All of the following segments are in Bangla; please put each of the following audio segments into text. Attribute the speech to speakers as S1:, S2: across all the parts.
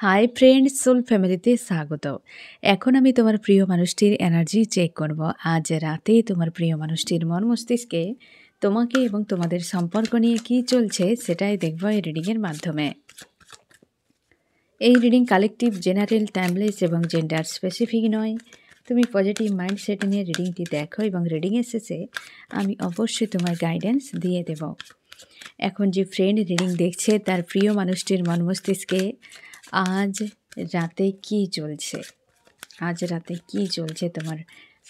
S1: হাই ফ্রেন্ডস, সোল ফ্যামিলিতে স্বাগত। এখন আমি তোমার প্রিয় মানুষটির এনার্জি চেক করব। আজ রাতে তোমার প্রিয় মানুষটির মন মস্তিষ্কে তোমাকে এবং তোমাদের সম্পর্ক নিয়ে কী চলছে সেটাই দেখব এই রিডিংয়ের মাধ্যমে। এই রিডিং কালেকটিভ, জেনারেল, টাইমলেস এবং জেন্ডার স্পেসিফিক নয়। তুমি পজিটিভ মাইন্ডসেট নিয়ে রিডিংটি দেখো এবং রিডিংয়ের শেষে আমি অবশ্যই তোমার গাইডেন্স দিয়ে দেব। এখন যে ফ্রেন্ড রিডিং দেখছে তার প্রিয় মানুষটির মন মস্তিষ্কে আজ রাতে কি চলছে, আজ রাতে কি চলছে তোমার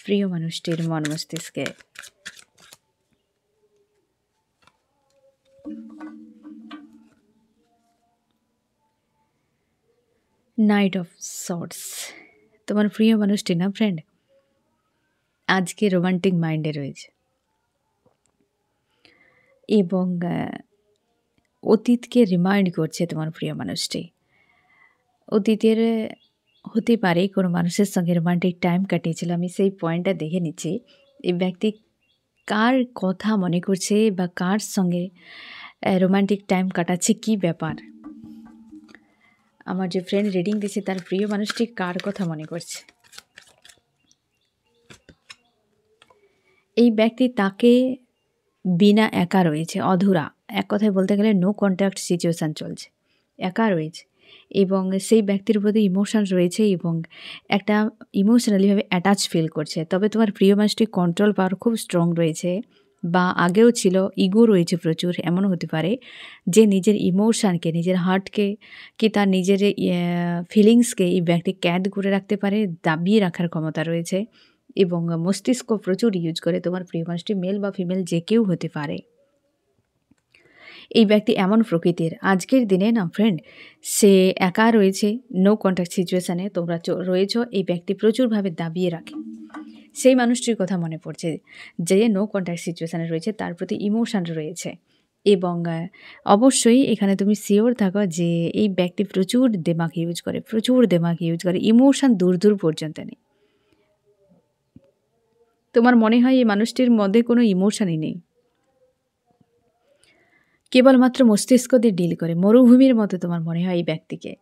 S1: প্রিয় মানুষটির মন মস্তিষ্কে। Night of sorts. তোমার প্রিয় মানুষটি না ফ্রেন্ড আজকে রোমান্টিক মাইন্ডে রয়েছে এবং অতীতকে রিমাইন্ড করছে। তোমার প্রিয় মানুষটি অতীতের হতে পারে কোনো মানুষের সঙ্গে রোমান্টিক টাইম কাটিয়েছিল। আমি সেই পয়েন্টটা দেখে নিচ্ছি এই ব্যক্তি কার কথা মনে করছে বা কার সঙ্গে রোমান্টিক টাইম কাটাচ্ছে, কি ব্যাপার। আমার যে ফ্রেন্ড রিডিং দিচ্ছে তার প্রিয় মানুষটি কার কথা মনে করছে। এই ব্যক্তি তাকে বিনা একা রয়েছে, অধুরা, এক কথায় বলতে গেলে নো কন্ট্যাক্ট সিচুয়েশান চলছে, একা রয়েছে এবং সেই ব্যক্তির প্রতি ইমোশন রয়েছে এবং একটা ইমোশনালিভাবে অ্যাটাচ ফিল করছে। তবে তোমার প্রিয় মানুষটি কন্ট্রোল পাওয়ার খুব স্ট্রং রয়েছে বা আগেও ছিল, ইগো রয়েছে প্রচুর। এমনও হতে পারে যে নিজের ইমোশানকে, নিজের হার্টকে কি তার নিজের ফিলিংসকে এই ব্যক্তি ক্যাদ করে রাখতে পারে, দাবিয়ে রাখার ক্ষমতা রয়েছে এবং মস্তিষ্ক প্রচুর ইউজ করে। তোমার প্রিয় মানুষটি মেল বা ফিমেল যে কেউ হতে পারে। এই ব্যক্তি এমন প্রকৃতির আজকের দিনে না ফ্রেন্ড, সে একা রয়েছে, নো কন্ট্যাক্ট সিচুয়েশানে তোমরা রয়েছ। এই ব্যক্তি প্রচুরভাবে দাবিয়ে রাখে। সেই মানুষটির কথা মনে পড়ছে যে নো কন্ট্যাক্ট সিচুয়েশানে রয়েছে, তার প্রতি ইমোশান রয়েছে এবং অবশ্যই এখানে তুমি শিওর থাকো যে এই ব্যক্তি প্রচুর দেমাগ ইউজ করে, প্রচুর দেমাগ ইউজ করে, ইমোশান দূর দূর পর্যন্ত নেই। তোমার মনে হয় এই মানুষটির মধ্যে কোনো ইমোশানই নেই, কেবলমাত্র মস্তিষ্ক দিয়ে ডিল করে। মরুভূমির মতো তোমার মনে হয় এই ব্যক্তিকে।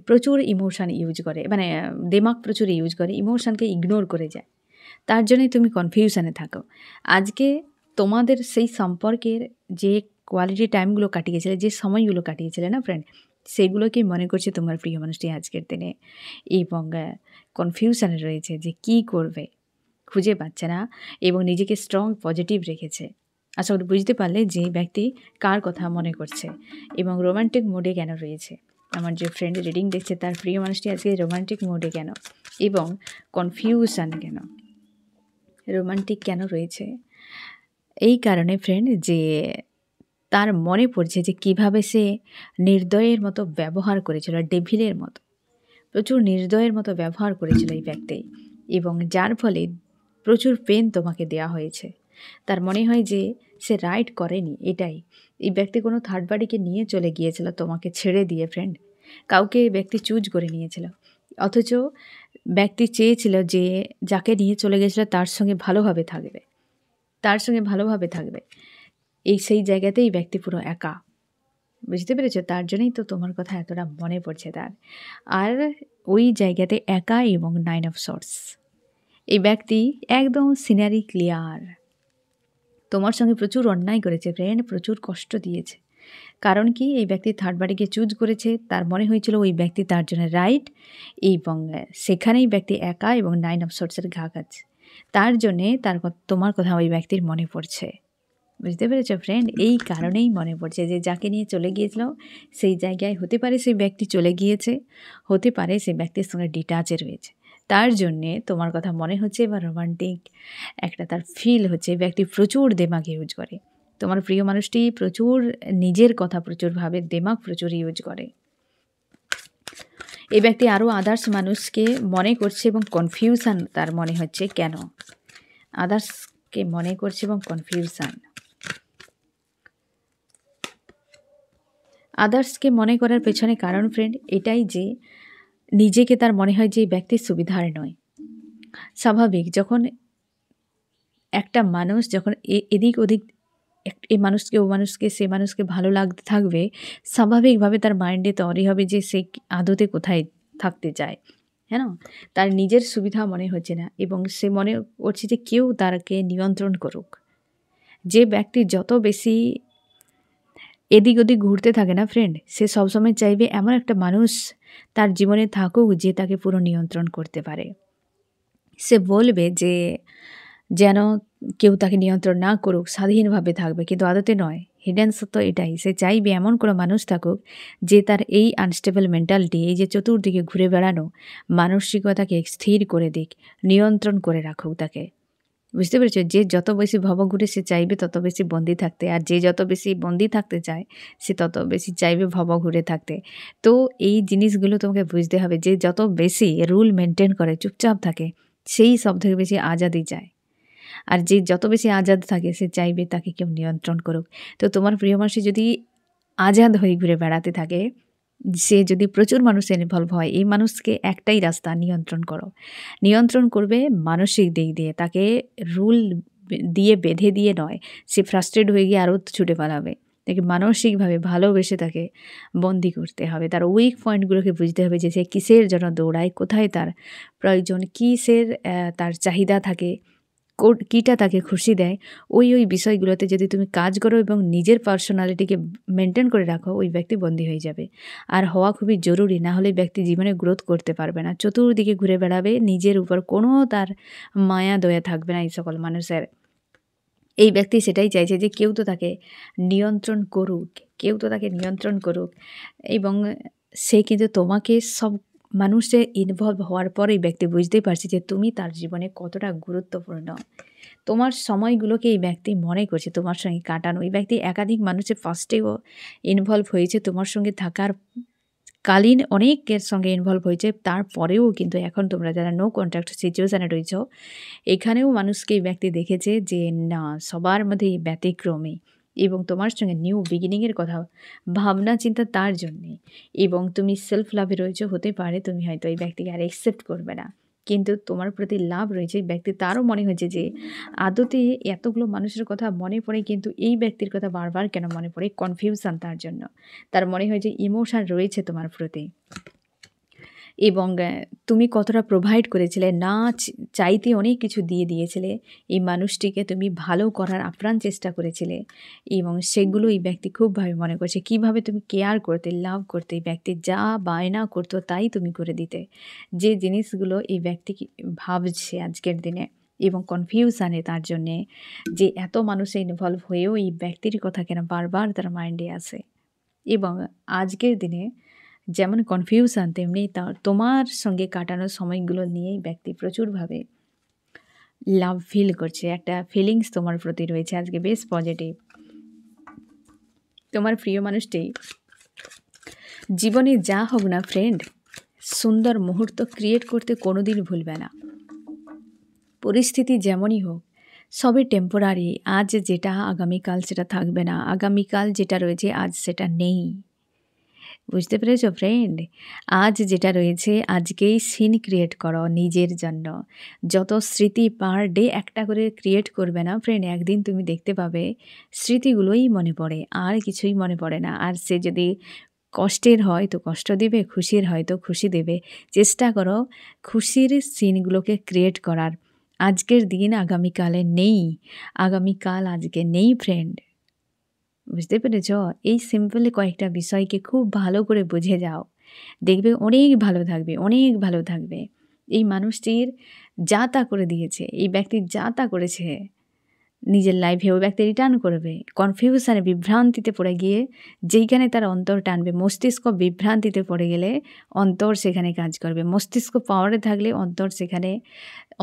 S1: প্রচুর ইমোশান ইউজ করে, মানে দেমাগ প্রচুর ইউজ করে, ইমোশানকে ইগনোর করে যায়। তার জন্যই তুমি কনফিউশনে থাকো। আজকে তোমাদের সেই সম্পর্কের যে কোয়ালিটি টাইমগুলো কাটিয়েছিলে, যে সময়গুলো কাটিয়েছিলে না ফ্রেন্ড, সেগুলোকেই মনে করছে তোমার প্রিয় মানুষটি আজকের দিনে এবং কনফিউশনে রয়েছে যে কী করবে, খুঁজে পাচ্ছে না এবং নিজেকে স্ট্রং পজিটিভ রেখেছে। আশা করি বুঝতে পারলে যে ব্যক্তি কার কথা মনে করছে এবং রোমান্টিক মোডে কেন রয়েছে। আমার যে ফ্রেন্ড রিডিং দেখছে তার প্রিয় মানুষটি আজকে রোমান্টিক মোডে কেন এবং কনফিউশন কেন, রোমান্টিক কেন রয়েছে। এই কারণে ফ্রেন্ড যে তার মনে পড়ছে যে কিভাবে সে নির্দয়ের মতো ব্যবহার করেছিল, ডেভিলের মতো প্রচুর নির্দয়ের মতো ব্যবহার করেছিল এই ব্যক্তি এবং যার ফলে প্রচুর পেন তোমাকে দেয়া হয়েছে। তার মনে হয় যে সে রাইট করেনি। এটাই এই ব্যক্তি কোনো থার্ড পার্টিকে নিয়ে চলে গিয়েছিল তোমাকে ছেড়ে দিয়ে ফ্রেন্ড, কাউকে ব্যক্তি চুজ করে নিয়েছিল। অথচ ব্যক্তি চেয়েছিল যে যাকে নিয়ে চলে গেছিলো তার সঙ্গে ভালোভাবে থাকবে, তার সঙ্গে ভালোভাবে থাকবে। সেই জায়গাতেই ব্যক্তি পুরো একা, বুঝতে পেরেছো? তার জন্যই তো তোমার কথা এতটা মনে পড়ছে তার। আর ওই জায়গাতে একা এবং 9 অফ সর্টস, এই ব্যক্তি একদম সিনারি ক্লিয়ার। তোমার সঙ্গে প্রচুর অন্যায় করেছে ফ্রেন্ড, প্রচুর কষ্ট দিয়েছে। কারণ কি, এই ব্যক্তি থার্ড পার্টিকে চুজ করেছে, তার মনে হয়েছিল ওই ব্যক্তি তার জন্য রাইট এবং সেখানেই ব্যক্তি একা এবং 9 অফ সর্টসের ঘা খাচ্ছে। তার জন্যে তোমার কথা ওই ব্যক্তির মনে পড়ছে, বুঝতে পেরেছ ফ্রেন্ড? এই কারণেই মনে পড়ছে যে যাকে নিয়ে চলে গিয়েছিল সেই জায়গায় হতে পারে সেই ব্যক্তি চলে গিয়েছে, হতে পারে সেই ব্যক্তির সঙ্গে ডিটাচে রয়েছে। তার জন্যে তোমার কথা মনে হচ্ছে বা রোমান্টিক একটা তার ফিল হচ্ছে। ব্যক্তি প্রচুর দেমাগ ইউজ করে, তোমার প্রিয় মানুষটি প্রচুর নিজের কথা প্রচুর ভাবে, দেমাগ প্রচুর ইউজ করে। এই ব্যক্তি আরও আদার্স মানুষকে মনে করছে এবং কনফিউশন তার মনে হচ্ছে। কেন আদার্সকে মনে করছে এবং কনফিউশন? আদার্সকে মনে করার পেছনে কারণ ফ্রেন্ড এটাই যে নিজেকে তার মনে হয় যে এই ব্যক্তির সুবিধার নয়। স্বাভাবিক, যখন একটা মানুষ যখন এদিক ওদিক এই মানুষকে, ও মানুষকে, সে মানুষকে ভালো লাগতে থাকবে, স্বাভাবিকভাবে তার মাইন্ডে তৈরি হবে যে সে আদতে কোথায় থাকতে চায়, হ্যাঁ না? তার নিজের সুবিধা মনে হচ্ছে না এবং সে মনে করছে যে কেউ তাকে নিয়ন্ত্রণ করুক। যে ব্যক্তি যত বেশি এদিক ওদিক ঘুরতে থাকে না ফ্রেন্ড, সে সবসময় চাইবে এমন একটা মানুষ তার জীবনে থাকুক যে তাকে পুরো নিয়ন্ত্রণ করতে পারে। সে বলবে যে যেন কেউ তাকে নিয়ন্ত্রণ না করুক, স্বাধীনভাবে থাকবে, কিন্তু আদতে নয়। হিডেন সত্য এটাই, সে চাইবে এমন কোনো মানুষ থাকুক যে তার এই আনস্টেবল মেন্টালিটি, এই যে চতুর্দিকে ঘুরে বেড়ানো মানসিকতাকে স্থির করে দিক, নিয়ন্ত্রণ করে রাখুক তাকে। বুঝতে পেরেছ? যে যত বেশি ভবঘুরে সে চাইবে তত বেশি বন্দি থাকতে, আর যে যত বেশি বন্দি থাকতে চায় সে তত বেশি চাইবে ভবঘুরে থাকতে। তো এই জিনিসগুলো তোমাকে বুঝতে হবে যে যত বেশি রুল মেনটেন করে, চুপচাপ থাকে, সেই সব থেকে বেশি আজাদি চায়। আর যে যত বেশি আজাদ থাকে সে চাইবে তাকে কেউ নিয়ন্ত্রণ করুক। তো তোমার প্রিয় মানুষ যদি আজাদ হয়ে ঘুরে বেড়াতে থাকে, সে যদি প্রচুর মানুষের ইনভলভ হয়, এই মানুষকে একটাই রাস্তা, নিয়ন্ত্রণ করো। নিয়ন্ত্রণ করবে মানসিক দিক দিয়ে, তাকে রুল দিয়ে বেঁধে দিয়ে নয়। সে ফ্রাস্ট্রেট হয়ে গিয়ে আরও ছুটে পালাবে। তাকে মানসিকভাবে ভালোবেসে তাকে বন্দি করতে হবে। তার উইক পয়েন্টগুলোকে বুঝতে হবে যে সে কিসের জন্য দৌড়ায়, কোথায় তার প্রয়োজন, কিসের তার চাহিদা থাকে, কীটা তাকে খুশি দেয়। ওই বিষয়গুলোতে যদি তুমি কাজ করো এবং নিজের পার্সোনালিটিকে মেনটেন করে রাখো, ওই ব্যক্তি বন্দী হয়ে যাবে। আর হওয়া খুবই জরুরি, না হলে ব্যক্তি জীবনে গ্রোথ করতে পারবে না। চতুর্দিকে ঘুরে বেড়াবে, নিজের উপর কোনো তার মায়া দয়া থাকবে না এই সকল মানুষের। এই ব্যক্তি সেটাই চাইছে যে কেউ তো তাকে নিয়ন্ত্রণ করুক, কেউ তো তাকে নিয়ন্ত্রণ করুক। এবং সে কিন্তু তোমাকে সব মানুষে ইনভলভ হওয়ার পরেই ব্যক্তি বুঝতেই পারছে যে তুমি তার জীবনে কতটা গুরুত্বপূর্ণ। তোমার সময়গুলোকে এই ব্যক্তি মনে করছে তোমার সঙ্গে কাটানো। এই ব্যক্তি একাধিক মানুষের ফার্স্টেও ইনভলভ হয়েছে, তোমার সঙ্গে থাকার কালীন অনেকের সঙ্গে ইনভলভ হয়েছে, তারপরেও কিন্তু এখন তোমরা যারা নো কন্ট্যাক্ট সিচুয়েশানে রয়েছ, এখানেও মানুষকে এই ব্যক্তি দেখেছে যে না, সবার মধ্যে ব্যতিক্রমী এবং তোমার সঙ্গে নিউ বিগিনিংয়ের কথা ভাবনা চিন্তা তার জন্যে। এবং তুমি সেলফ লাভে রয়েছে, হতে পারে তুমি হয়তো এই ব্যক্তিকে আর অ্যাকসেপ্ট করবে না, কিন্তু তোমার প্রতি লাভ রয়েছে এই ব্যক্তি। তারও মনে হয়েছে যে আদতে এতগুলো মানুষের কথা মনে পড়ে, কিন্তু এই ব্যক্তির কথা বারবার কেন মনে পড়ে, কনফিউশন তার জন্য। তার মনে হয় যে ইমোশন রয়েছে তোমার প্রতি, এবং তুমি কতটা প্রোভাইড করেছিলে, না চাইতে অনেক কিছু দিয়ে দিয়েছিলে এই মানুষটিকে, তুমি ভালো করার আপ্রাণ চেষ্টা করেছিলে, এবং সেগুলো এই ব্যক্তি খুবভাবে মনে করছে। কিভাবে তুমি কেয়ার করতে, লাভ করতে, এই ব্যক্তি যা বায়না করতো তাই তুমি করে দিতে। যে জিনিসগুলো এই ব্যক্তি ভাবছে আজকের দিনে এবং কনফিউশানে তার জন্যে, যে এত মানুষে ইনভলভ হয়েও এই ব্যক্তির কথা কেন বারবার তার মাইন্ডে আসে। এবং আজকের দিনে যেমন কনফিউশন, তেমনি তোমার সঙ্গে কাটানোর সময়গুলো নিয়েই ব্যক্তি প্রচুরভাবে লাভ ফিল করছে। একটা ফিলিংস তোমার প্রতি রয়েছে আজকে বেশ পজিটিভ। তোমার প্রিয় মানুষটি জীবনে যা হোক না ফ্রেন্ড, সুন্দর মুহূর্ত ক্রিয়েট করতে কোনোদিন ভুলবে না। পরিস্থিতি যেমনই হোক, সবই টেম্পোরারি। আজ যেটা আগামীকাল সেটা থাকবে না, আগামীকাল যেটা রয়েছে আজ সেটা নেই। বুঝতে পেরেছো ফ্রেন্ড? আজ যেটা রয়েছে আজকেই সিন ক্রিয়েট করো নিজের জন্য। যত স্মৃতি পার ডে একটা করে ক্রিয়েট করবে না ফ্রেন্ড, একদিন তুমি দেখতে পাবে স্মৃতিগুলোই মনে পড়ে, আর কিছুই মনে পড়ে না। আর সে যদি কষ্টের হয় তো কষ্ট দেবে, খুশির হয় তো খুশি দেবে। চেষ্টা করো খুশির সিনগুলোকে ক্রিয়েট করার। আজকের দিন আগামীকালে নেই, আগামীকাল আজকে নেই ফ্রেন্ড। বুঝতে পেরেছ? এই সিম্পলি কয়েকটা বিষয়কে খুব ভালো করে বুঝে যাও, দেখবে অনেক ভালো থাকবে, অনেক ভালো থাকবে। এই মানুষটির যা তা করে দিয়েছে, এই ব্যক্তি যা তা করেছে নিজের লাইফে, ওই ব্যক্তি রিটার্ন করবে। কনফিউশনে, বিভ্রান্তিতে পড়ে গিয়ে যেইখানে তার অন্তর টানবে, মস্তিষ্ক বিভ্রান্তিতে পড়ে গেলে অন্তর সেখানে কাজ করবে। মস্তিষ্ক পাওয়ারে থাকলে অন্তর সেখানে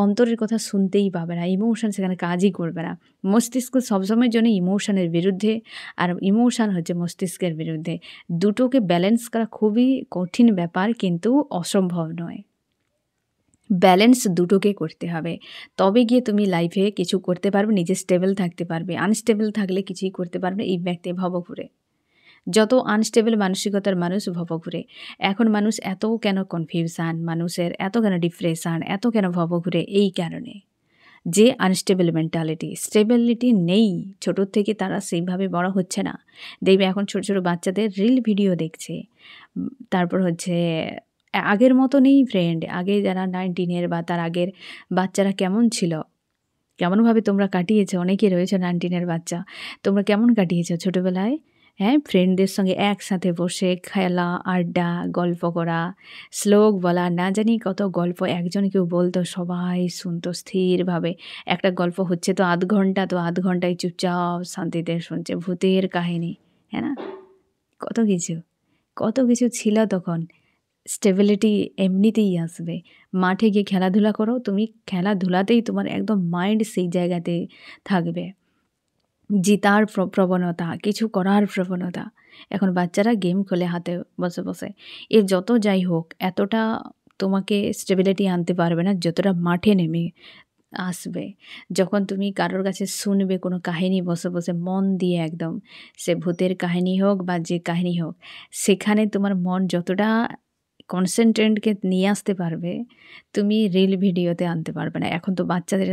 S1: অন্তরের কথা শুনতেই পাবে না, ইমোশন সেখানে কাজই করবে না। মস্তিষ্ক সবসময়ের জন্য ইমোশনের বিরুদ্ধে, আর ইমোশন হচ্ছে মস্তিষ্কের বিরুদ্ধে। দুটোকে ব্যালেন্স করা খুবই কঠিন ব্যাপার, কিন্তু অসম্ভব নয়। ব্যালেন্স দুটোকে করতে হবে, তবে গিয়ে তুমি লাইফে কিছু করতে পারবে, নিজে স্টেবল থাকতে পারবে। আনস্টেবল থাকলে কিছুই করতে পারবে। এই ব্যক্তি ভবঘুরে, যত আনস্টেবল মানসিকতার মানুষ ভবঘুরে। এখন মানুষ এত কেন কনফিউশন, মানুষের এত কেন ডিপ্রেশন, এত কেন ভবঘুরে? এই কারণে যে আনস্টেবল মেন্টালিটি, স্টেবিলিটি নেই, ছোটোর থেকে তারা সেইভাবে বড় হচ্ছে না। দেখবে এখন ছোট ছোট বাচ্চাদের রিল ভিডিও দেখছে, তারপর হচ্ছে আগের মতো নেই ফ্রেন্ড। আগে যারা 19-এর বা তার আগের বাচ্চারা কেমন ছিল, কেমনভাবে তোমরা কাটিয়েছো, অনেকে রয়েছে 19-এর বাচ্চা, তোমরা কেমন কাটিয়েছো ছোটোবেলায়? হ্যাঁ, ফ্রেন্ডদের সঙ্গে একসাথে বসে খেলা, আড্ডা, গল্প করা, শ্লোক বলা, না জানি কত গল্প একজন কেউ বলতো, সবাই শুনতো স্থিরভাবে। একটা গল্প হচ্ছে তো আধ ঘন্টা, তো আধ ঘন্টায় চুপচাপ শান্তিতে শুনছে, ভূতের কাহিনী, হ্যাঁ না? কত কিছু, কত কিছু ছিল তখন। স্টেবিলিটি এমনিতেই আসবে। মাঠে গিয়ে খেলাধুলা করো, তুমি খেলাধুলাতেই তোমার একদম মাইন্ড সেই জায়গাতে থাকবে। জেতার প্রবণতা, কিছু করার প্রবণতা। এখন বাচ্চারা গেম খেলে হাতে বসে বসে। এর যত যাই হোক, এতটা তোমাকে স্টেবিলিটি আনতে পারবে না যতটা মাঠে নেমে আসবে। যখন তুমি কারোর কাছে শুনবে কোনো কাহিনী বসে বসে মন দিয়ে একদম, সে ভূতের কাহিনী হোক বা যে কাহিনী হোক, সেখানে তোমার মন যতটা কনসেন্ট্রেটকে নিয়ে আসতে পারবে, তুমি রিল ভিডিওতে আনতে পারবে না। এখন তো বাচ্চাদের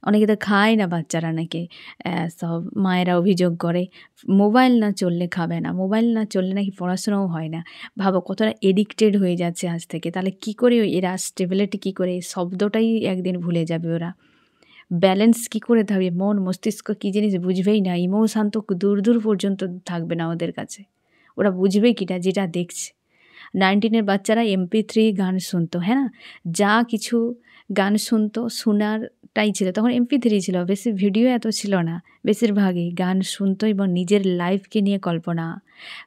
S1: অনেকে তো খায় না বাচ্চারা, নাকি সব মায়েরা অভিযোগ করে মোবাইল না চললে খাবে না, মোবাইল না চললে নাকি পড়াশোনাও হয় না। ভাবো কতটা এডিক্টেড হয়ে যাচ্ছে আজ থেকে। তাহলে কি করে এরা স্টেবিলিটি, কী করে শব্দটাই একদিন ভুলে যাবে ওরা। ব্যালেন্স কী করে থাকবে, মন মস্তিষ্ক কী জিনিস বুঝবেই না। ইমোশান তো দূর দূর পর্যন্ত থাকবে না ওদের কাছে। ওরা বুঝবেই কিনা যেটা দেখছে। 19-এর বাচ্চারা MP3 গান শুনতো, হ্যাঁ না? যা কিছু গান শুনতো, শোনারটাই ছিল। তখন MP3 ছিল, বেশি ভিডিও এত ছিল না। বেশিরভাগই গান শুনতো এবং নিজের লাইফকে নিয়ে কল্পনা,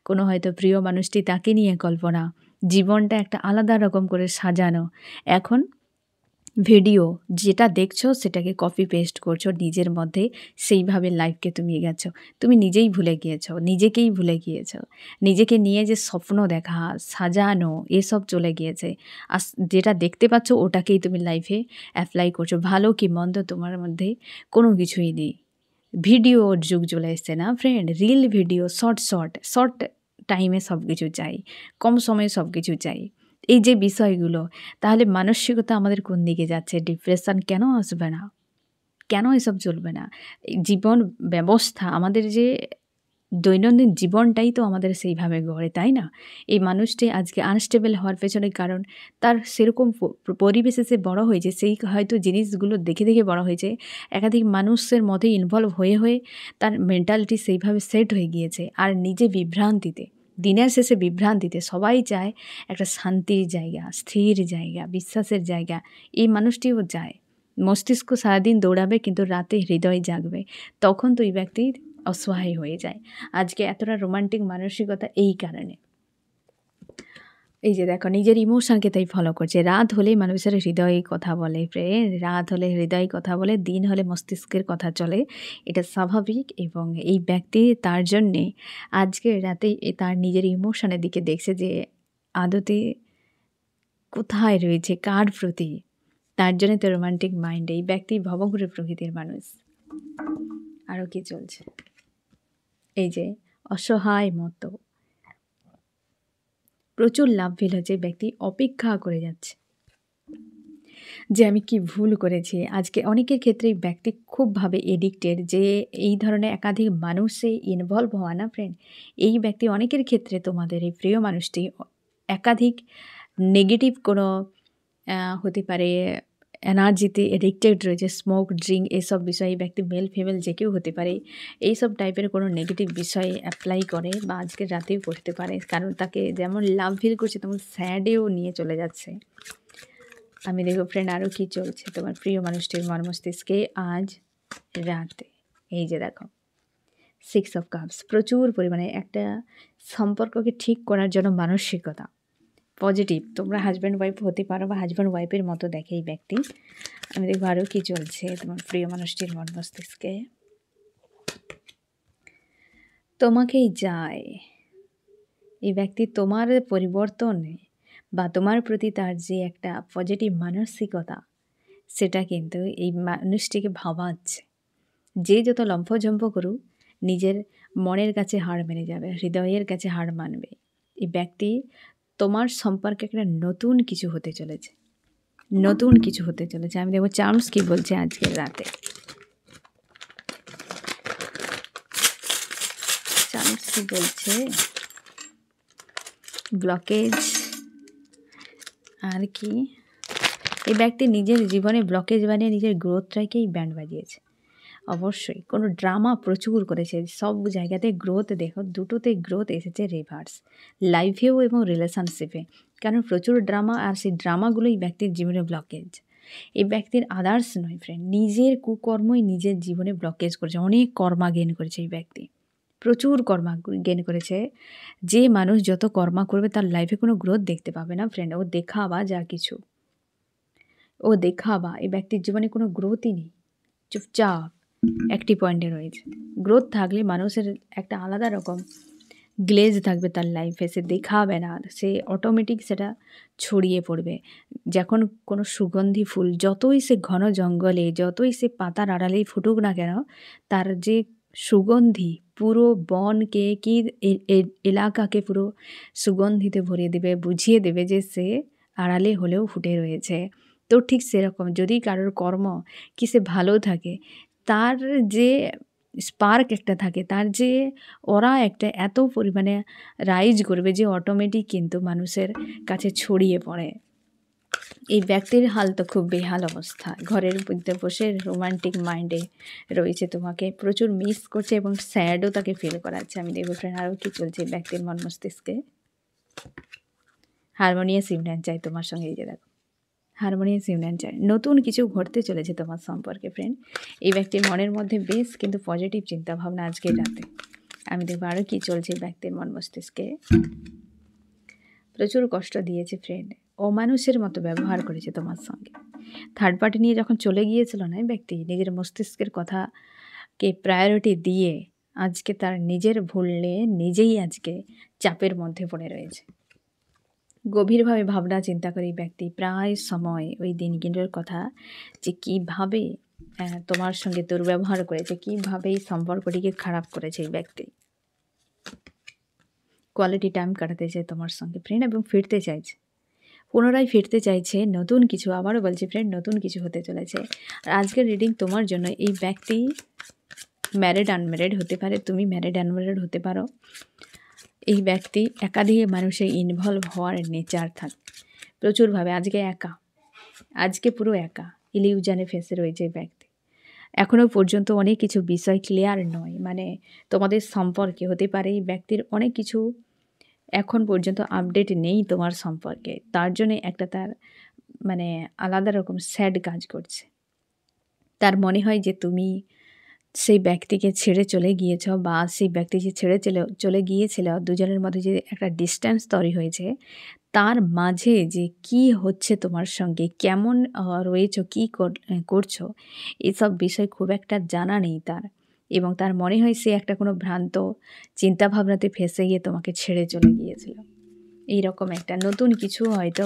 S1: কোনো হয়তো প্রিয় মানুষটি তাকে নিয়ে কল্পনা, জীবনটা একটা আলাদা রকম করে সাজানো। এখন ভিডিও যেটা দেখছো সেটাকে কপি পেস্ট করছো নিজের মধ্যে, সেইভাবে লাইফকে তুমি এগোচ্ছ। তুমি নিজেই ভুলে গিয়েছো, নিজেকেই ভুলে গিয়েছো। নিজেকে নিয়ে যে স্বপ্ন দেখা, সাজানো, এসব চলে গিয়েছে। আর যেটা দেখতে পাচ্ছ ওটাকেই তুমি লাইফে অ্যাপ্লাই করছো। ভালো কি মন্দ তোমার মধ্যে কোনো কিছুই নেই। ভিডিওর যুগ চলে এসছে না ফ্রেন্ড? রিল ভিডিও, শর্ট টাইমে সব কিছু চাই, কম সময়ে সব কিছু চাই। এই যে বিষয়গুলো, তাহলে মানসিকতা আমাদের কোন দিকে যাচ্ছে? ডিপ্রেশন কেন আসবে না? কেন এসব চলবে না? এই জীবন ব্যবস্থা, আমাদের যে দৈনন্দিন জীবনটাই তো আমাদের সেইভাবে গড়ে, তাই না? এই মানুষটি আজকে আনস্টেবল হওয়ার পেছনে কারণ তার সেরকম পরিবেশে সে বড় হয়েছে, সেই হয়তো জিনিসগুলো দেখে দেখে বড় হয়েছে। একাধিক মানুষের মধ্যে ইনভলভ হয়ে হয়ে তার মেন্টালিটি সেইভাবে সেট হয়ে গিয়েছে। আর নিজে বিভ্রান্তিতে, দিনের শেষে বিভ্রান্তিতে। সবাই চায় একটা শান্তির জায়গা, স্থির জায়গা, বিশ্বাসের জায়গা। এই মানুষটিও চায়। মস্তিষ্ক সারাদিন দৌড়াবে কিন্তু রাতে হৃদয় জাগবে। তখন তো এই ব্যক্তি অসহায় হয়ে যায়। আজকে এতটা রোমান্টিক মানসিকতা এই কারণে। এই যে দেখো, নিজের ইমোশনকে তাই ফলো করছে। রাত হলেই মানুষের হৃদয়ে কথা বলে ফ্রেন্ড, রাত হলে হৃদয় কথা বলে, দিন হলে মস্তিষ্কের কথা চলে। এটা স্বাভাবিক। এবং এই ব্যক্তি তার জন্যে আজকে রাতে তার নিজের ইমোশনের দিকে দেখছে যে আদতে কোথায় রয়েছে, কার প্রতি। তার জন্য তো রোমান্টিক মাইন্ড। এই ব্যক্তি ভবঘুরে প্রকৃতির মানুষ। আরও কি চলছে? এই যে অসহায় মতো, প্রচুর লাভ ফিল হচ্ছে। ব্যক্তি অপেক্ষা করে যাচ্ছে যে আমি কি ভুল করেছি। আজকে অনেকের ক্ষেত্রেই ব্যক্তি খুবভাবে এডিক্টেড, যে এই ধরনের একাধিক মানুষে ইনভলভ হওয়া না ফ্রেন্ড। এই ব্যক্তি অনেকের ক্ষেত্রে, তোমাদের এই প্রিয় মানুষটি একাধিক নেগেটিভ কোনো হতে পারে এনার্জিতে এডিক্টেড রয়েছে, স্মোক, ড্রিঙ্ক, এসব বিষয়ে এই ব্যক্তি মেল ফিমেল যে কেউ হতে পারে। এইসব টাইপের কোনো নেগেটিভ বিষয়ে অ্যাপ্লাই করে বা আজকের রাতেও করতে পারে। কারণ তাকে যেমন লাভ ফিল করছে তেমন স্যাডেও নিয়ে চলে যাচ্ছে। আমি দেখো ফ্রেন্ড আরও কি চলছে তোমার প্রিয় মানুষটির মন মস্তিষ্কে আজ রাতে। এই যে দেখো 6 অফ কাপস, প্রচুর পরিমাণে একটা সম্পর্ককে ঠিক করার জন্য মানসিকতা পজিটিভ। তোমরা হাজব্যান্ড ওয়াইফ হতে পারো বা হাজব্যান্ড ওয়াইফের মতো দেখে এই ব্যক্তি। আমি দেখবো আরও কী চলছে তোমার প্রিয় মানুষটির মন মস্তিষ্কে। তোমাকেই যায় এই ব্যক্তি, তোমার পরিবর্তনে বা তোমার প্রতি তার যে একটা পজিটিভ মানসিকতা, সেটা কিন্তু এই মানুষটিকে ভাবাচ্ছে। যে যত লম্ফঝম্প করুক, নিজের মনের কাছে হার মেনে যাবে, হৃদয়ের কাছে হার মানবে। এই ব্যক্তি তোমার সম্পর্কে একটা নতুন কিছু হতে চলেছে। নতুন কিছু হতে চলেছে। আমি দেখবো চার্মস কি বলছে আজকের রাতে। চার্মস কি বলছে? ব্লকেজ আর কি? এই ব্যক্তি নিজের জীবনে ব্লকেজ বানিয়ে নিজের গ্রোথটাকেই ব্যান্ড বাজিয়েছে। অবশ্যই কোনো ড্রামা প্রচুর করেছে, সব জায়গাতে গ্রোথ দেখো, দুটোতে গ্রোথ এসেছে রিভার্স, লাইফেও এবং রিলেশনশিপে। কারণ প্রচুর ড্রামা, আর সেই ড্রামাগুলোই ব্যক্তির জীবনে ব্লকেজ। এই ব্যক্তির আদার্স নয় ফ্রেন্ড, নিজের কুকর্মই নিজের জীবনে ব্লকেজ করেছে। অনেক কর্মা গেন করেছে এই ব্যক্তি, প্রচুর কর্মা গেন করেছে। যে মানুষ যত কর্মা করবে তার লাইফে কোনো গ্রোথ দেখতে পাবে না ফ্রেন্ড। ও দেখাবা যা কিছু, ও দেখাবা। এই ব্যক্তির জীবনে কোনো গ্রোথই নেই, চুপচাপ একটি পয়েন্টে রয়েছে। গ্রোথ থাকলে মানুষের একটা আলাদা রকম গ্লেজ থাকবে তার লাইফে, সে দেখাবে না, সে অটোমেটিক সেটা ছড়িয়ে পড়বে। যখন কোনো সুগন্ধি ফুল, যতই সে ঘন জঙ্গলে, যতই সে পাতার আড়ালেই ফুটুক না কেন, তার যে সুগন্ধি পুরো বনকে কি এলাকাকে পুরো সুগন্ধিতে ভরিয়ে দেবে, বুঝিয়ে দেবে যে সে আড়ালে হলেও ফুটে রয়েছে। তো ঠিক সেরকম যদি কারোর কর্ম কি সে ভালো থাকে, তার যে স্পার্ক একটা থাকে, তার যে ওরা একটা এত পরিমাণে রাইজ করবে যে অটোমেটিক কিন্তু মানুষের কাছে ছড়িয়ে পড়ে। এই ব্যক্তির হাল তো খুব বেহাল অবস্থা, ঘরের মধ্যে বসে রোমান্টিক মাইন্ডে রয়েছে, তোমাকে প্রচুর মিস করছে এবং স্যাডও তাকে ফিল করাচ্ছে। আমি দেখবো ফ্রেন্ড আরও কী চলছে ব্যক্তির মন মস্তিষ্কে। হারমোনিয়াস ইউনিয়ন চাই তোমার সঙ্গে, এই যে দেখো হারমোনিয়াস ইউনিয়ন চাই, নতুন কিছু ঘটতে চলেছে তোমার সম্পর্কে ফ্রেন্ড। এই ব্যক্তির মনের মধ্যে বেশ কিন্তু পজিটিভ চিন্তাভাবনা আজকের রাতে। আমি দেখবো আরও কী চলছে ব্যক্তির মন মস্তিষ্কে। প্রচুর কষ্ট দিয়েছে ফ্রেন্ড, অমানুষের মতো ব্যবহার করেছে তোমার সঙ্গে। থার্ড পার্টি নিয়ে যখন চলে গিয়েছিল না ব্যক্তি, নিজের মস্তিষ্কের কথাকে প্রায়োরিটি দিয়ে আজকে তার নিজের ভুল নিয়ে নিজেই আজকে চাপের মধ্যে পড়ে রয়েছে। গভীরভাবে ভাবনা চিন্তা করে এই ব্যক্তি প্রায় সময় ওই দিনগুলোর কথা, যে কীভাবে তোমার সঙ্গে দুর্ব্যবহার করেছে, কীভাবে এই সম্পর্কটিকে খারাপ করেছে এই ব্যক্তি। কোয়ালিটি টাইম কাটাতে চায় তোমার সঙ্গে ফ্রেন্ড এবং ফিরতে চাইছে, পুনরায় ফিরতে চাইছে। নতুন কিছু, আবারও বলছি ফ্রেন্ড, নতুন কিছু হতে চলেছে। আর আজকের রিডিং তোমার জন্য। এই ব্যক্তি ম্যারিড আনম্যারিড হতে পারে, তুমি ম্যারিড আনম্যারিড হতে পারো। এই ব্যক্তি একাধিক মানুষের ইনভলভ হওয়ার নেচার থাকে প্রচুরভাবে। আজকে একা, আজকে পুরো একা ইলিউশনে ফেসে রয়েছে এই ব্যক্তি। এখনও পর্যন্ত অনেক কিছু বিষয় ক্লিয়ার নয়, মানে তোমাদের সম্পর্কে হতে পারে এই ব্যক্তির অনেক কিছু এখন পর্যন্ত আপডেট নেই তোমার সম্পর্কে। তার জন্যে একটা তার মানে আলাদা রকম স্যাড কাজ করছে। তার মনে হয় যে তুমি সেই ব্যক্তিকে ছেড়ে চলে গিয়েছ, বা সেই ব্যক্তি যে ছেড়ে চলে গিয়েছিল, দুজনের মধ্যে যে একটা ডিস্ট্যান্স তৈরি হয়েছে, তার মাঝে যে কি হচ্ছে তোমার সঙ্গে, কেমন রয়েছ, কী করছো, এসব বিষয় খুব একটা জানা নেই তার। এবং তার মনে হয় সে একটা কোনো ভ্রান্ত চিন্তাভাবনাতে ফেসে গিয়ে তোমাকে ছেড়ে চলে গিয়েছিল। এইরকম একটা নতুন কিছু হয়তো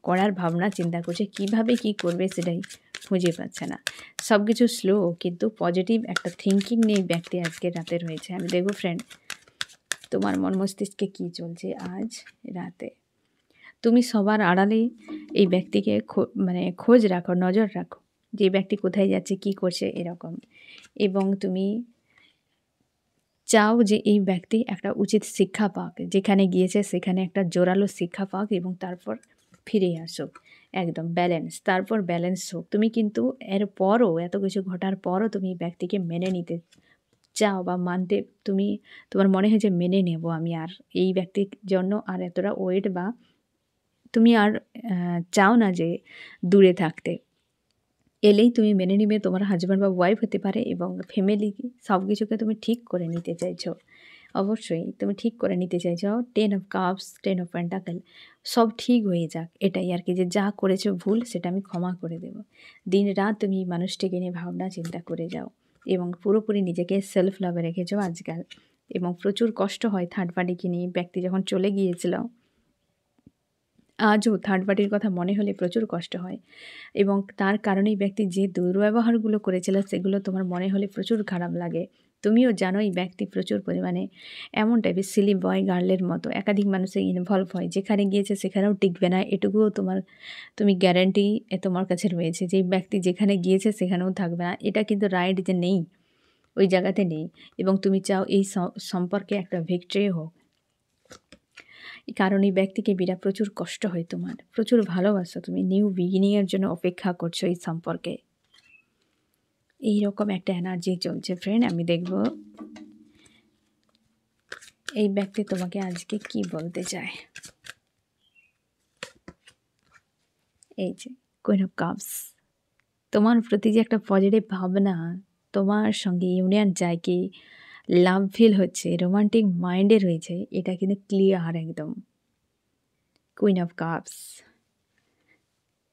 S1: করার ভাবনা চিন্তা করছে, কিভাবে কি করবে সেটাই খুঁজে পাচ্ছে না। সব কিছু স্লো, কিন্তু পজিটিভ একটা থিঙ্কিং নিয়ে ব্যক্তি আজকে রাতে রয়েছে। আমি দেখব ফ্রেন্ড তোমার মন মস্তিষ্কে কী চলছে আজ রাতে। তুমি সবার আড়ালে এই ব্যক্তিকে খোঁজ রাখো, নজর রাখো, যে ব্যক্তি কোথায় যাচ্ছে, কি করছে এরকম। এবং তুমি চাও যে এই ব্যক্তি একটা উচিত শিক্ষা পাক, যেখানে গিয়েছে সেখানে একটা জোরালো শিক্ষা পাক এবং তারপর ফিরে আসুক। একদম ব্যালেন্স, তারপর ব্যালেন্স হোক। তুমি কিন্তু এর পরও, এত কিছু ঘটার পরও তুমি এই ব্যক্তিকে মেনে নিতে চাও, বা মানতে তোমার মনে হয় যে মেনে নেব আমি, আর এই ব্যক্তির জন্য আর এতটা ওয়েট, বা তুমি আর চাও না যে দূরে থাকতে। এলেই তুমি মেনে নিবে, তোমার হাজব্যান্ড বা ওয়াইফ হতে পারে, এবং ফ্যামিলি সব কিছুকে তুমি ঠিক করে নিতে চাইছো। অবশ্যই তুমি ঠিক করে নিতে চাইছো। 10 অফ কাপস, 10 অফ পেন্টাকেল, সব ঠিক হয়ে যাক, এটাই আর কি। যে যা করেছো ভুল সেটা আমি ক্ষমা করে দেব। দিন রাত তুমি মানুষটিকে নিয়ে ভাবনা চিন্তা করে যাও, এবং পুরোপুরি নিজেকে সেলফ লাভে রেখেছো আজকাল। এবং প্রচুর কষ্ট হয় থার্ড পার্টিকে নিয়ে, ব্যক্তি যখন চলে গিয়েছিল, আজও থার্ড পার্টির কথা মনে হলে প্রচুর কষ্ট হয়। এবং তার কারণেই ব্যক্তি যে দুর্ব্যবহারগুলো করেছিল সেগুলো তোমার মনে হলে প্রচুর খারাপ লাগে। তুমিও জানো এই ব্যক্তি প্রচুর পরিমাণে এমন টাইপের সিলি বয় গার্লের মতো একাধিক মানুষের ইনভলভ হয়, যেখানে গিয়েছে সেখানেও টিকবে না, এটুকুও তুমি গ্যারান্টি তোমার কাছে রয়েছে যে এই ব্যক্তি যেখানে গিয়েছে সেখানেও থাকবে না। এটা কিন্তু রাইট যে নেই, ওই জায়গাতে নেই, এবং তুমি চাও এই সম্পর্কে একটা ভিক্টরি হোক। কারণ এই ব্যক্তিকে বিরা প্রচুর কষ্ট হয়, তোমার প্রচুর ভালোবাসো, তুমি নিউ বিগিনিংয়ের জন্য অপেক্ষা করছো এই সম্পর্কে। এইরকম একটা এনার্জি চলছে ফ্রেন্ড। আমি দেখব এই ব্যক্তি তোমাকে আজকে কি বলতে চায়। এই যে কুইন অফ কাপস, তোমার প্রতি যে একটা পজিটিভ ভাবনা, তোমার সঙ্গে ইউনিয়ন চাই, কি লাভ ফিল হচ্ছে, রোমান্টিক মাইন্ডে রয়েছে, এটা কিন্তু ক্লিয়ার একদম। কুইন অফ কাপস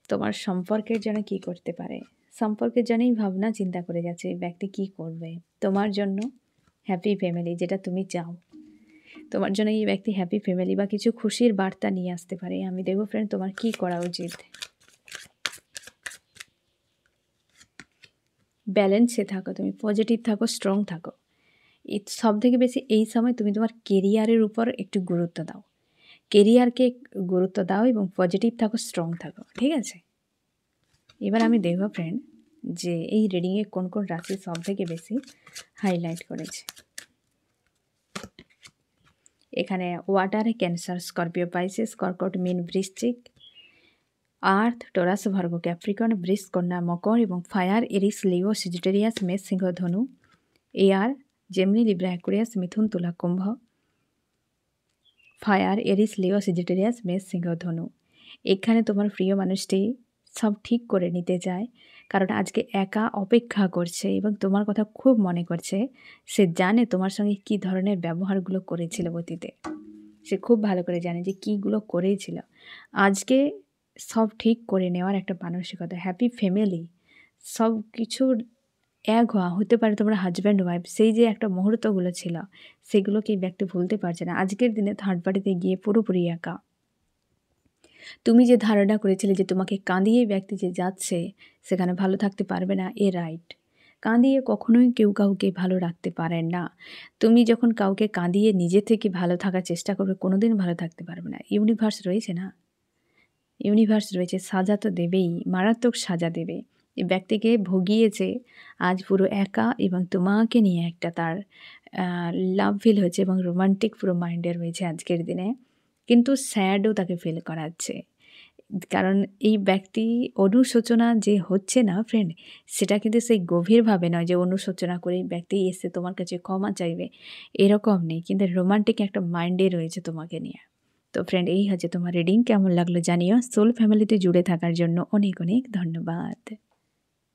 S1: তোমার সম্পর্কের জন্য কি করতে পারে, সম্পর্কের জন্যই ভাবনা চিন্তা করে যাচ্ছে এই ব্যক্তি কি করবে তোমার জন্য। হ্যাপি ফ্যামিলি যেটা তুমি চাও, তোমার জন্য এই ব্যক্তি হ্যাপি ফ্যামিলি বা কিছু খুশির বার্তা নিয়ে আসতে পারে। আমি দেখব ফ্রেন্ড তোমার কি করা উচিত। ব্যালেন্সে থাকো, তুমি পজিটিভ থাকো, স্ট্রং থাকো। সব থেকে বেশি এই সময় তুমি তোমার কেরিয়ারের উপর একটু গুরুত্ব দাও, কেরিয়ারকে গুরুত্ব দাও এবং পজিটিভ থাকো, স্ট্রং থাকো, ঠিক আছে? এবার আমি দেখব ফ্রেন্ড যে এই রিডিংয়ে কোন কোন রাশি সব থেকে বেশি হাইলাইট করেছে। এখানে ওয়াটারে ক্যান্সার, স্করপিও, পাইসিস, কর্কট, মীন, বৃশ্চিক, আর্থ, টরাস, ভার্গো, ক্যাপ্রিকন, বৃষ, কন্যা, মকর এবং ফায়ার, এরিস, লিও, সেজিটেরিয়াস, মেষ, সিংহ, ধনু, এয়ার, জেমিনি, লিব্রা, অ্যাকুয়ারিয়াস, মিথুন, তুলা, কুম্ভ। ফায়ার, এরিস, লিও, সেজিটেরিয়াস, মেষ, সিংহ, ধনু। এখানে তোমার প্রিয় মানুষটি সব ঠিক করে নিতে চায়, কারণ আজকে একা অপেক্ষা করছে এবং তোমার কথা খুব মনে করছে। সে জানে তোমার সঙ্গে কী ধরনের ব্যবহারগুলো করেছিল অতীতে, সে খুব ভালো করে জানে যে কীগুলো করেছিল। আজকে সব ঠিক করে নেওয়ার একটা মানসিকতা, হ্যাপি ফ্যামিলি, সব কিছুর এক হওয়া, হতে পারে তোমরা হাজব্যান্ড ওয়াইফ, সেই যে একটা মুহূর্তগুলো ছিল সেগুলোকে এই ব্যক্তি ভুলতে পারছে না। আজকের দিনে থার্ড পার্টিতে গিয়ে পুরোপুরি একা। তুমি যে ধারণা করেছিলে যে তোমাকে কাঁদিয়ে ব্যক্তি যে যাচ্ছে সেখানে ভালো থাকতে পারবে না, এ রাইট। কাঁদিয়ে কখনোই কেউ কাউকে ভালো রাখতে পারেন না। তুমি যখন কাউকে কাঁদিয়ে নিজে থেকে ভালো থাকার চেষ্টা করবে, কোনোদিন ভালো থাকতে পারবে না। ইউনিভার্স রয়েছে না, ইউনিভার্স রয়েছে, সাজা তো দেবেই, মারাত্মক সাজা দেবে। এই ব্যক্তিকে ভুগিয়েছে, আজ পুরো একা এবং তোমাকে নিয়ে একটা তার লাভ ফিল হয়েছে এবং রোমান্টিক পুরো মাইন্ডে রয়েছে আজকের দিনে, কিন্তু স্যাডও তাকে ফিল করাচ্ছে। কারণ এই ব্যক্তি অনুশোচনা যে হচ্ছে না ফ্রেন্ড, সেটা কিন্তু সেই গভীরভাবে নয় যে অনুশোচনা করে ব্যক্তি এসে তোমার কাছে ক্ষমা চাইবে, এরকম নেই, কিন্তু রোমান্টিক একটা মাইন্ডে রয়েছে তোমাকে নিয়ে। তো ফ্রেন্ড এই হচ্ছে তোমার রিডিং, কেমন লাগলো জানিও। সোল ফ্যামিলিতে জুড়ে থাকার জন্য অনেক অনেক ধন্যবাদ।